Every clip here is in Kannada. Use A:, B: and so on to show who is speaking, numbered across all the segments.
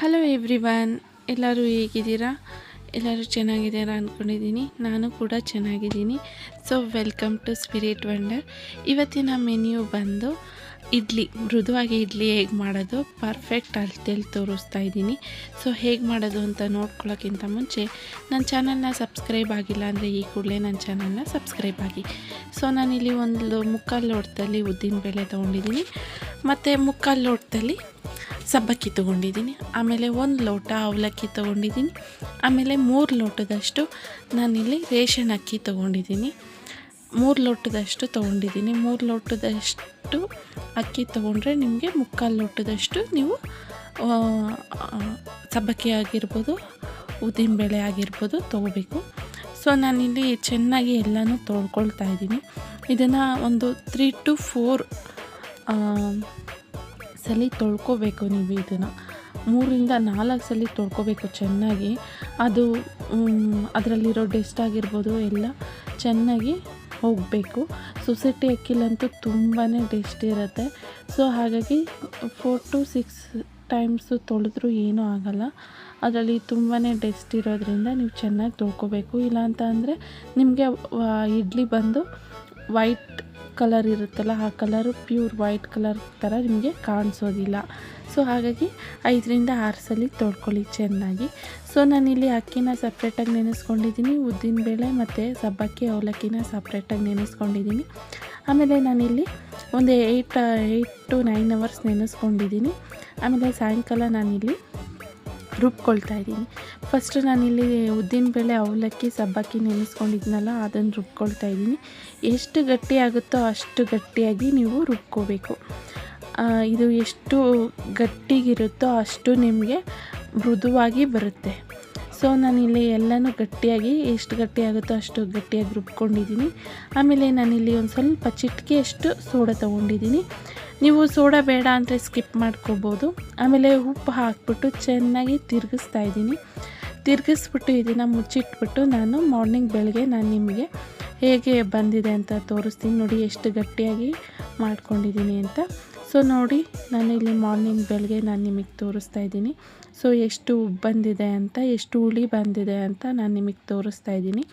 A: ಹಲೋ ಎವ್ರಿವನ್, ಎಲ್ಲರೂ ಹೇಗಿದ್ದೀರಾ? ಎಲ್ಲರೂ ಚೆನ್ನಾಗಿದ್ದೀರಾ ಅಂದ್ಕೊಂಡಿದ್ದೀನಿ. ನಾನು ಕೂಡ ಚೆನ್ನಾಗಿದ್ದೀನಿ. So welcome to Spirit Wonder. ಇವತ್ತಿನ ಮೆನ್ಯೂ ಬಂದು ಇಡ್ಲಿ, ಮೃದುವಾಗಿ ಇಡ್ಲಿ ಹೇಗೆ ಮಾಡೋದು ಪರ್ಫೆಕ್ಟ್ ಅಳತೆಯಲ್ಲಿ ತೋರಿಸ್ತಾ ಇದ್ದೀನಿ. ಸೊ ಹೇಗೆ ಮಾಡೋದು ಅಂತ ನೋಡ್ಕೊಳ್ಳೋಕ್ಕಿಂತ ಮುಂಚೆ ನನ್ನ ಚಾನಲ್ನ ಸಬ್ಸ್ಕ್ರೈಬ್ ಆಗಿಲ್ಲ ಅಂದರೆ ಈ ಕೂಡಲೇ ನನ್ನ ಚಾನಲ್ನ ಸಬ್ಸ್ಕ್ರೈಬ್ ಆಗಿ. ಸೊ ನಾನಿಲ್ಲಿ ಒಂದು ಮುಕ್ಕಾಲು ಲೋಟದಲ್ಲಿ ಉದ್ದಿನಬೇಳೆ ತೊಗೊಂಡಿದ್ದೀನಿ, ಮತ್ತು ಮುಕ್ಕಾಲು ಲೋಟದಲ್ಲಿ ಸಬ್ಬಕ್ಕಿ ತೊಗೊಂಡಿದ್ದೀನಿ, ಆಮೇಲೆ 1 ಲೋಟ ಅವಲಕ್ಕಿ ತೊಗೊಂಡಿದ್ದೀನಿ, ಆಮೇಲೆ 3 ಲೋಟದಷ್ಟು ನಾನಿಲ್ಲಿ ರೇಷನ್ ಅಕ್ಕಿ ತೊಗೊಂಡಿದ್ದೀನಿ. 3 ಲೋಟದಷ್ಟು ತೊಗೊಂಡಿದ್ದೀನಿ. 3 ಲೋಟದಷ್ಟು ಅಕ್ಕಿ ತೊಗೊಂಡ್ರೆ ನಿಮಗೆ ಮುಕ್ಕಾಲು ಲೋಟದಷ್ಟು ನೀವು ಸಬ್ಬಕ್ಕಿ ಆಗಿರ್ಬೋದು, ಉದ್ದಿನಬೇಳೆ ಆಗಿರ್ಬೋದು ತೊಗೋಬೇಕು. ಸೊ ನಾನಿಲ್ಲಿ ಚೆನ್ನಾಗಿ ಎಲ್ಲನೂ ತೊಳ್ಕೊಳ್ತಾ ಇದ್ದೀನಿ. ಇದನ್ನು ಒಂದು 3 to 4 ಸಲ ತೊಳ್ಕೊಬೇಕು. ನೀವು ಇದನ್ನು 3 to 4 ಸಲ ತೊಳ್ಕೊಬೇಕು ಚೆನ್ನಾಗಿ. ಅದು ಅದರಲ್ಲಿರೋ ಡಸ್ಟ್ ಆಗಿರ್ಬೋದು ಎಲ್ಲ ಚೆನ್ನಾಗಿ ಹೋಗಬೇಕು. ಸೊಸೈಟಿ ಅಕ್ಕಿಲಂತೂ ತುಂಬಾ ಡಸ್ಟ್ ಇರುತ್ತೆ. ಸೊ ಹಾಗಾಗಿ 4 to 6 ಟೈಮ್ಸು ತೊಳೆದ್ರೂ ಏನೂ ಆಗೋಲ್ಲ. ಅದರಲ್ಲಿ ತುಂಬಾ ಡಸ್ಟ್ ಇರೋದ್ರಿಂದ ನೀವು ಚೆನ್ನಾಗಿ ತೊಳ್ಕೊಬೇಕು. ಇಲ್ಲ ಅಂತ ಅಂದರೆ ನಿಮಗೆ ಇಡ್ಲಿ ಬಂದು ವೈಟ್ ಕಲರ್ ಇರುತ್ತಲ್ಲ, ಆ ಕಲರು ಪ್ಯೂರ್ ವೈಟ್ ಕಲರ್ ಥರ ನಿಮಗೆ ಕಾಣಿಸೋದಿಲ್ಲ. ಸೊ ಹಾಗಾಗಿ 5 to 6 ಸಲ ತೊಳ್ಕೊಳ್ಳಿ ಚೆನ್ನಾಗಿ. ಸೊ ನಾನಿಲ್ಲಿ ಅಕ್ಕಿನ ಸಪ್ರೇಟಾಗಿ ನೆನೆಸ್ಕೊಂಡಿದ್ದೀನಿ, ಉದ್ದಿನಬೇಳೆ ಮತ್ತು ಸಬ್ಬಕ್ಕಿ ಅವಲಕ್ಕಿನ ಸಪ್ರೇಟಾಗಿ ನೆನೆಸ್ಕೊಂಡಿದ್ದೀನಿ. ಆಮೇಲೆ ನಾನಿಲ್ಲಿ ಒಂದು 8 to 9 hours ನೆನೆಸ್ಕೊಂಡಿದ್ದೀನಿ. ಆಮೇಲೆ ಸಾಯಂಕಾಲ ನಾನಿಲ್ಲಿ ರುಬ್ಕೊಳ್ತಾ ಇದ್ದೀನಿ. ಫಸ್ಟು ನಾನಿಲ್ಲಿ ಉದ್ದಿನಬೇಳೆ, ಅವಲಕ್ಕಿ, ಸಬ್ಬಕ್ಕಿ ನೆನೆಸ್ಕೊಂಡಿದ್ನಲ್ಲ ಅದನ್ನು ರುಬ್ಕೊಳ್ತಾ ಇದ್ದೀನಿ. ಎಷ್ಟು ಗಟ್ಟಿ ಆಗುತ್ತೋ ಅಷ್ಟು ಗಟ್ಟಿಯಾಗಿ ನೀವು ರುಬ್ಕೋಬೇಕು. ಇದು ಎಷ್ಟು ಗಟ್ಟಿಗಿರುತ್ತೋ ಅಷ್ಟು ನಿಮಗೆ ಮೃದುವಾಗಿ ಬರುತ್ತೆ. ಸೊ ನಾನಿಲ್ಲಿ ಎಲ್ಲನೂ ಗಟ್ಟಿಯಾಗಿ ಎಷ್ಟು ಗಟ್ಟಿಯಾಗುತ್ತೋ ಅಷ್ಟು ಗಟ್ಟಿಯಾಗಿ ರುಬ್ಕೊಂಡಿದ್ದೀನಿ. ಆಮೇಲೆ ನಾನಿಲ್ಲಿ ಒಂದು ಸ್ವಲ್ಪ ಚಿಟಿಕೆಯಷ್ಟು ಸೋಡಾ ತೊಗೊಂಡಿದ್ದೀನಿ. ನೀವು ಸೋಡಾ ಬೇಡ ಅಂದರೆ ಸ್ಕಿಪ್ ಮಾಡ್ಕೋಬೋದು. ಆಮೇಲೆ ಉಪ್ಪು ಹಾಕ್ಬಿಟ್ಟು ಚೆನ್ನಾಗಿ ತಿರುಗಿಸ್ತಾ ಇದ್ದೀನಿ. ತಿರುಗಿಸ್ಬಿಟ್ಟು ಇದನ್ನು ಮುಚ್ಚಿಟ್ಬಿಟ್ಟು ನಾನು ಬೆಳಗ್ಗೆ ನಾನು ನಿಮಗೆ ಹೇಗೆ ಬಂದಿದೆ ಅಂತ ತೋರಿಸ್ತೀನಿ. ನೋಡಿ ಎಷ್ಟು ಗಟ್ಟಿಯಾಗಿ ಮಾಡ್ಕೊಂಡಿದ್ದೀನಿ ಅಂತ. ಸೊ ನೋಡಿ ನಾನಿಲ್ಲಿ ಬೆಳಗ್ಗೆ ನಾನು ನಿಮಗೆ ತೋರಿಸ್ತಾ ಇದ್ದೀನಿ. ಸೊ ಎಷ್ಟು ಬಂದಿದೆ ಅಂತ, ಎಷ್ಟು ಹುಳಿ ಬಂದಿದೆ ಅಂತ ನಾನು ನಿಮಗೆ ತೋರಿಸ್ತಾ ಇದ್ದೀನಿ.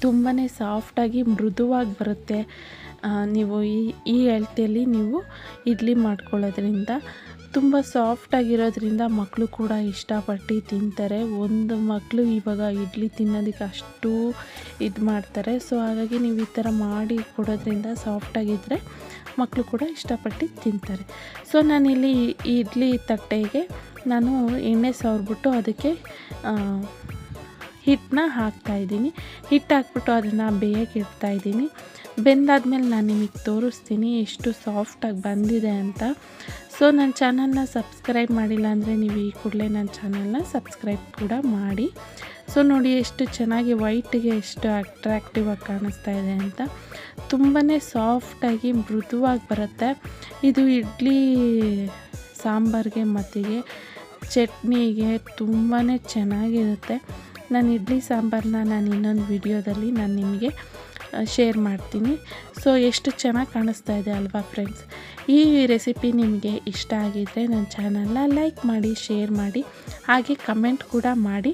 A: ತುಂಬಾ ಸಾಫ್ಟಾಗಿ ಮೃದುವಾಗಿ ಬರುತ್ತೆ. ನೀವು ಈ ಅಳತೆಯಲ್ಲಿ ನೀವು ಇಡ್ಲಿ ಮಾಡ್ಕೊಳ್ಳೋದ್ರಿಂದ ತುಂಬ ಸಾಫ್ಟಾಗಿರೋದ್ರಿಂದ ಮಕ್ಕಳು ಕೂಡ ಇಷ್ಟಪಟ್ಟು ತಿಂತಾರೆ. ಒಂದು ಮಕ್ಕಳು ಇವಾಗ ಇಡ್ಲಿ ತಿನ್ನೋದಕ್ಕೆ ಅಷ್ಟು ಇದು ಮಾಡ್ತಾರೆ. ಸೊ ಹಾಗಾಗಿ ನೀವು ಈ ಥರ ಮಾಡಿ ಕೊಡೋದ್ರಿಂದ ಸಾಫ್ಟಾಗಿದ್ದರೆ ಮಕ್ಕಳು ಕೂಡ ಇಷ್ಟಪಟ್ಟು ತಿಂತಾರೆ. ಸೊ ನಾನಿಲ್ಲಿ ಇಡ್ಲಿ ತಟ್ಟೆಗೆ ನಾನು ಎಣ್ಣೆ ಸವರ್ಬಿಟ್ಟು ಅದಕ್ಕೆ ಹಿಟ್ಟನ್ನ ಹಾಕ್ತಾಯಿದ್ದೀನಿ. ಹಿಟ್ಟು ಹಾಕ್ಬಿಟ್ಟು ಅದನ್ನು ಬೇಯಕ್ಕೆ ಇಡ್ತಾಯಿದ್ದೀನಿ. ಬೆಂದಾದ್ಮೇಲೆ ನಾನು ನಿಮಗೆ ತೋರಿಸ್ತೀನಿ ಎಷ್ಟು ಸಾಫ್ಟಾಗಿ ಬಂದಿದೆ ಅಂತ. ಸೊ ನನ್ನ ಚಾನಲ್ನ ಸಬ್ಸ್ಕ್ರೈಬ್ ಮಾಡಿಲ್ಲ ಅಂದರೆ ನೀವು ಈ ಕೂಡಲೇ ನನ್ನ ಚಾನಲ್ನ ಸಬ್ಸ್ಕ್ರೈಬ್ ಕೂಡ ಮಾಡಿ. ಸೊ ನೋಡಿ ಎಷ್ಟು ಚೆನ್ನಾಗಿ ವೈಟಿಗೆ ಎಷ್ಟು ಅಟ್ರಾಕ್ಟಿವ್ ಆಗಿ ಕಾಣಿಸ್ತಾ ಇದೆ ಅಂತ. ತುಂಬಾ ಸಾಫ್ಟಾಗಿ ಮೃದುವಾಗಿ ಬರುತ್ತೆ. ಇದು ಇಡ್ಲಿ ಸಾಂಬಾರಿಗೆ ಮತ್ತಿಗೆ ಚಟ್ನಿಗೆ ತುಂಬಾ ಚೆನ್ನಾಗಿರುತ್ತೆ. ನಾನು ಇಡ್ಲಿ ಸಾಂಬಾರನ್ನ ನಾನು ಇನ್ನೊಂದು ವಿಡಿಯೋದಲ್ಲಿ ನಾನು ನಿಮಗೆ ಶೇರ್ ಮಾಡ್ತೀನಿ. ಸೊ ಎಷ್ಟು ಚೆನ್ನಾಗಿ ಕಾಣಿಸ್ತಾ ಇದೆ ಅಲ್ವಾ ಫ್ರೆಂಡ್ಸ್? ಈ ರೆಸಿಪಿ ನಿಮಗೆ ಇಷ್ಟ ಆಗಿದ್ದರೆ ನನ್ನ ಚಾನಲ್ನ ಲೈಕ್ ಮಾಡಿ, ಶೇರ್ ಮಾಡಿ, ಹಾಗೆ ಕಮೆಂಟ್ ಕೂಡ ಮಾಡಿ.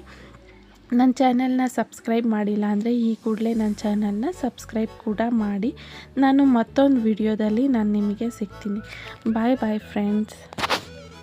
A: ನನ್ನ ಚಾನಲ್ನ ಸಬ್ಸ್ಕ್ರೈಬ್ ಮಾಡಿಲ್ಲ ಅಂದರೆ ಈ ಕೂಡಲೇ ನನ್ನ ಚಾನಲ್ನ ಸಬ್ಸ್ಕ್ರೈಬ್ ಕೂಡ ಮಾಡಿ. ನಾನು ಮತ್ತೊಂದು ವಿಡಿಯೋದಲ್ಲಿ ನಾನು ನಿಮಗೆ ಸಿಗ್ತೀನಿ. ಬಾಯ್ ಬಾಯ್ ಫ್ರೆಂಡ್ಸ್.